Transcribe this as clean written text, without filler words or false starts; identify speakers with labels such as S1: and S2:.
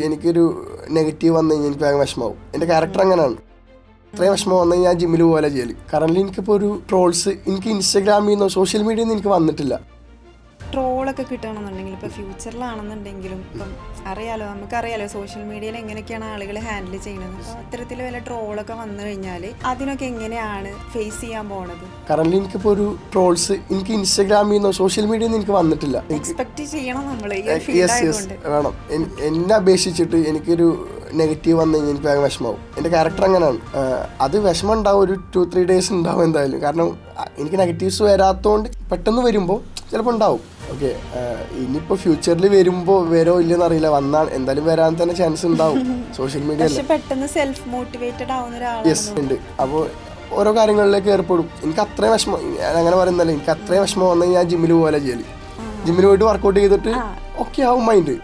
S1: എനിക്കൊരു നെഗറ്റീവ് വന്നു കഴിഞ്ഞാൽ എനിക്ക് ഭയങ്കര വിഷമാവും. എൻ്റെ ക്യാരക്ടർ അങ്ങനെയാണ്. ഇത്രയും വിഷമം വന്നു കഴിഞ്ഞാൽ ഞാൻ ജിമ്മിൽ പോലെ ചെയ്യല്. കറൻറ്റ്ലി എനിക്കിപ്പോൾ ഒരു ട്രോൾസ് എനിക്ക് ഇൻസ്റ്റാഗ്രാമിൽ നിന്നോ സോഷ്യൽ മീഡിയയിൽ നിന്ന് എനിക്ക് വന്നിട്ടില്ല.
S2: ട്രോളൊക്കെ കിട്ടണമെന്നുണ്ടെങ്കിൽ ഇപ്പോൾ ഫ്യൂച്ചറിലാണെന്നുണ്ടെങ്കിലും ഇപ്പം നമുക്കറിയാലോ സോഷ്യൽ മീഡിയയിൽ എങ്ങനെയൊക്കെയാണ് ആളുകൾ ഹാൻഡിൽ ചെയ്യുന്നത്. അപ്പോൾ അത്തരത്തിൽ വല്ല ട്രോളൊക്കെ വന്നു കഴിഞ്ഞാൽ അതിനൊക്കെ എങ്ങനെയാണ് ഫേസ് ചെയ്യാൻ പോണത്?
S1: കറൻറ്റ്ലി എനിക്കിപ്പോൾ ഒരു ട്രോൾസ് എനിക്ക് ഇൻസ്റ്റാഗ്രാമിൽ നിന്നോ സോഷ്യൽ മീഡിയയിൽ നിന്ന് എനിക്ക് വന്നിട്ടില്ല.
S2: എക്സ്പെക്ട് ചെയ്യണം നമ്മൾ
S1: വേണം. എന്നെ അപേക്ഷിച്ചിട്ട് എനിക്കൊരു നെഗറ്റീവ് വന്നു കഴിഞ്ഞാൽ എനിക്ക് ഭയങ്കര വിഷമാവും. എൻ്റെ ക്യാരക്ടർ അങ്ങനെയാണ്. അത് വിഷമം ഉണ്ടാവും, ഒരു 2-3 ഡേയ്സ് ഉണ്ടാവും എന്തായാലും. കാരണം എനിക്ക് നെഗറ്റീവ്സ് വരാത്തതുകൊണ്ട് പെട്ടെന്ന് വരുമ്പോൾ ചിലപ്പോൾ ഉണ്ടാവും. ഓക്കെ, ഇനിയിപ്പോൾ ഫ്യൂച്ചറിൽ വരുമ്പോൾ വരോ ഇല്ലെന്ന് അറിയില്ല. വന്നാൽ എന്തായാലും വരാൻ തന്നെ ചാൻസ് ഉണ്ടാവും സോഷ്യൽ മീഡിയയിൽ.
S2: പെട്ടെന്ന് സെൽഫ് മോട്ടിവേറ്റഡ് ആവുന്ന
S1: ഉണ്ട്. അപ്പോൾ ഓരോ കാര്യങ്ങളിലേക്ക് ഏർപ്പെടും. എനിക്ക് അത്രയും വിഷമം, അങ്ങനെ പറയുന്നല്ലേ, എനിക്ക് അത്രയും വിഷമം വന്നു കഴിഞ്ഞാൽ ഞാൻ ജിമ്മിൽ പോലെ ചെയ്യല്. ജിമ്മിൽ പോയിട്ട് വർക്കൗട്ട് ചെയ്തിട്ട് ഓക്കെ ആവും മൈൻഡ്.